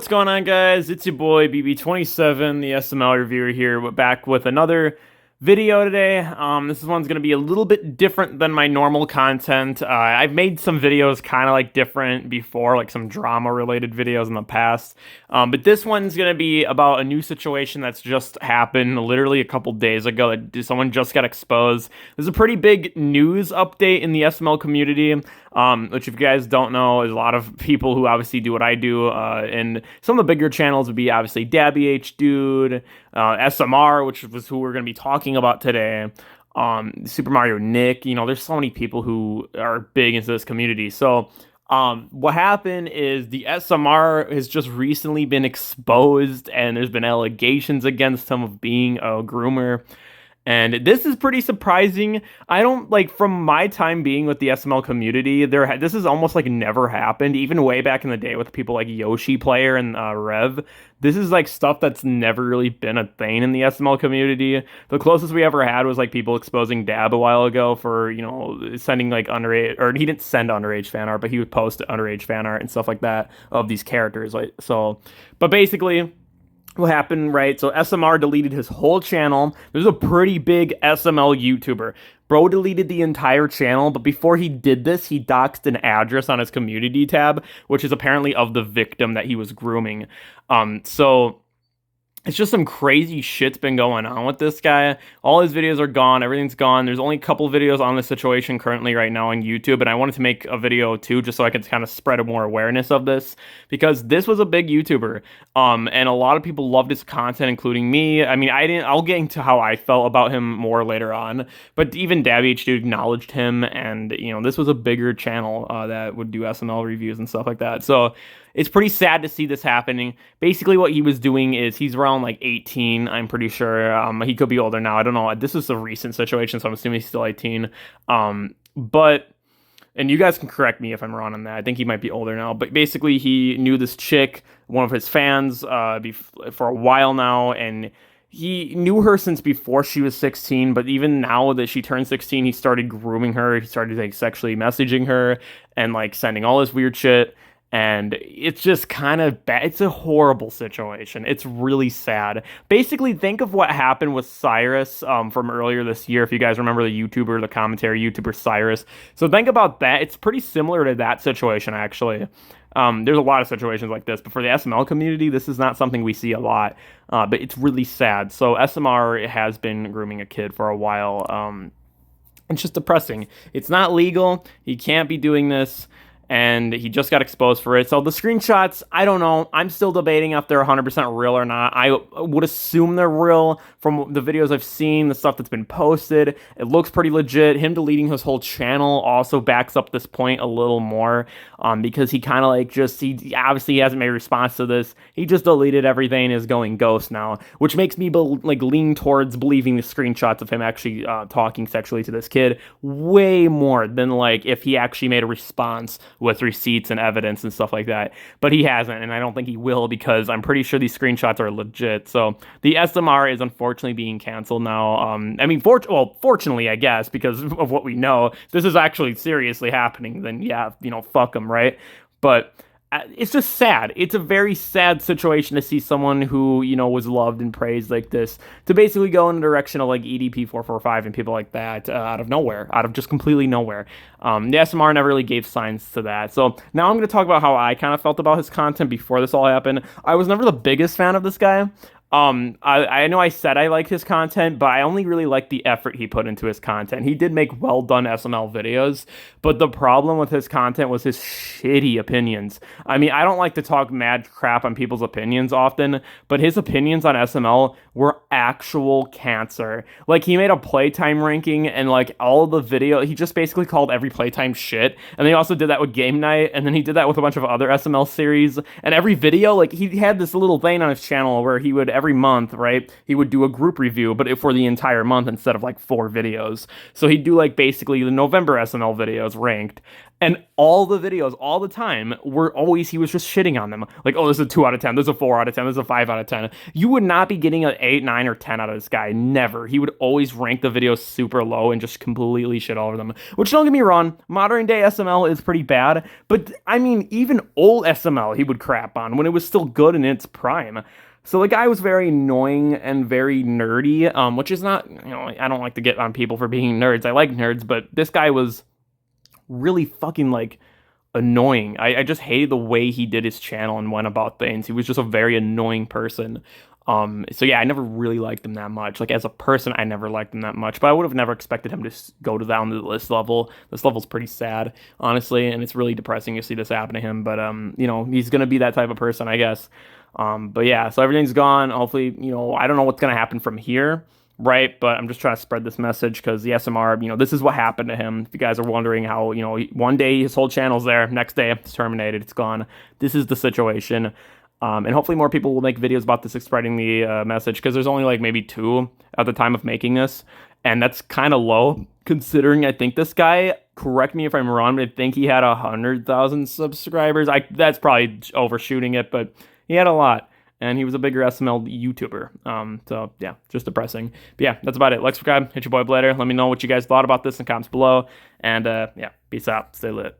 what's going on, guys? It's your boy BB27, the SML reviewer here, back with another video today. This one's going to be a little bit different than my normal content. I've made some videos kind of like different before, like some drama-related videos in the past. But this one's going to be about a new situation that's just happened literally a couple days ago. That someone just got exposed. There's a pretty big news update in the SML community. Which, if you guys don't know, is a lot of people who obviously do what I do, and some of the bigger channels would be obviously Dabby H Dude, SMR, which was who we're going to be talking about today, Super Mario Nick. You know, there's so many people who are big into this community. So what happened is the SMR has just recently been exposed, and there's been allegations against him of being a groomer. And this is pretty surprising. I don't like, from my time being with the SML community, this is almost like never happened. Even way back in the day with people like Yoshi Player and Rev, this is like stuff that's never really been a thing in the SML community. The closest we ever had was like people exposing Dab a while ago for, you know, sending like underage, or he didn't send underage fan art, but he would post underage fan art and stuff like that of these characters. Like, so, but basically, what happened, right? So SMR deleted his whole channel. There's a pretty big SML YouTuber. Bro deleted the entire channel, but before he did this, he doxed an address on his community tab, which is apparently of the victim that he was grooming. So it's just some crazy shit's been going on with this guy. All his videos are gone. Everything's gone. There's only a couple videos on this situation currently right now on YouTube, and I wanted to make a video too, just so I could kind of spread more awareness of this, because this was a big YouTuber, and a lot of people loved his content, including me. I mean, I'll get into how I felt about him more later on, but even Dabby H Dude acknowledged him, and, you know, this was a bigger channel that would do SML reviews and stuff like that. So it's pretty sad to see this happening. Basically, what he was doing is he's around like 18, I'm pretty sure. He could be older now. I don't know. This is a recent situation, so I'm assuming he's still 18. But, and you guys can correct me if I'm wrong on that. I think he might be older now. But basically, he knew this chick, one of his fans, for a while now, and he knew her since before she was 16, but even now that she turned 16, he started grooming her. He started like sexually messaging her and like sending all this weird shit. And it's just kind of bad. It's a horrible situation. It's really sad. Basically, think of what happened with Cyrus from earlier this year. If you guys remember the commentary YouTuber Cyrus. So think about that. It's pretty similar to that situation, actually. There's a lot of situations like this, but for the SML community, this is not something we see a lot. But it's really sad. So SMR has been grooming a kid for a while. It's just depressing. It's not legal. He can't be doing this. And he just got exposed for it. So the screenshots, I don't know. I'm still debating if they're 100% real or not. I would assume they're real from the videos I've seen, the stuff that's been posted. It looks pretty legit. Him deleting his whole channel also backs up this point a little more, because he kind of like he obviously hasn't made a response to this. He just deleted everything and is going ghost now, which makes me lean towards believing the screenshots of him actually talking sexually to this kid way more than like if he actually made a response with receipts and evidence and stuff like that. But he hasn't, and I don't think he will, because I'm pretty sure these screenshots are legit. So the SMR is unfortunately being canceled now. I mean, fortunately, I guess, because of what we know, if this is actually seriously happening, then yeah, you know, fuck him, right? But it's just sad. It's a very sad situation to see someone who, you know, was loved and praised like this to basically go in the direction of like EDP445 and people like that out of just completely nowhere. The SMR never really gave signs to that. So now I'm going to talk about how I kind of felt about his content before this all happened. I was never the biggest fan of this guy. I know I said I like his content, but I only really like the effort he put into his content. He did make well done SML videos, but the problem with his content was his shitty opinions. I mean, I don't like to talk mad crap on people's opinions often, but his opinions on SML were actual cancer. Like, he made a playtime ranking, and like all the video, he just basically called every playtime shit. And he also did that with Game Night, and then he did that with a bunch of other SML series. And every video, like, he had this little thing on his channel where he would every month, right, he would do a group review, but for the entire month instead of like 4 videos. So he'd do like basically the November SML videos ranked, and all the videos all the time were always, he was just shitting on them. Like, oh, this is a 2 out of 10, this is a 4 out of 10, this is a 5 out of 10. You would not be getting an 8, 9, or 10 out of this guy. Never. He would always rank the videos super low and just completely shit all over them. Which, don't get me wrong, modern day SML is pretty bad, but I mean, even old SML he would crap on when it was still good in its prime. So the guy was very annoying and very nerdy, which is not, I don't like to get on people for being nerds. I like nerds, but this guy was really fucking like annoying. I just hated the way he did his channel and went about things. He was just a very annoying person. So yeah, I never really liked him that much. Like, as a person, I never liked him that much, but I would have never expected him to go down to this level. This level's pretty sad, honestly, and it's really depressing to see this happen to him, but he's gonna be that type of person, I guess. But yeah, so everything's gone. Hopefully, I don't know what's gonna happen from here, right? But I'm just trying to spread this message because the SMR, this is what happened to him. If you guys are wondering how, one day his whole channel's there, next day it's terminated, it's gone. This is the situation. And hopefully more people will make videos about this, spreading the message, because there's only like maybe 2 at the time of making this, and that's kind of low considering I think this guy, correct me if I'm wrong, but I think he had 100,000 subscribers. That's probably overshooting it, but he had a lot, and he was a bigger SML YouTuber. So yeah, just depressing. But yeah, that's about it. Like, subscribe, hit your boy up later. Let me know what you guys thought about this in the comments below, and yeah, peace out, stay lit.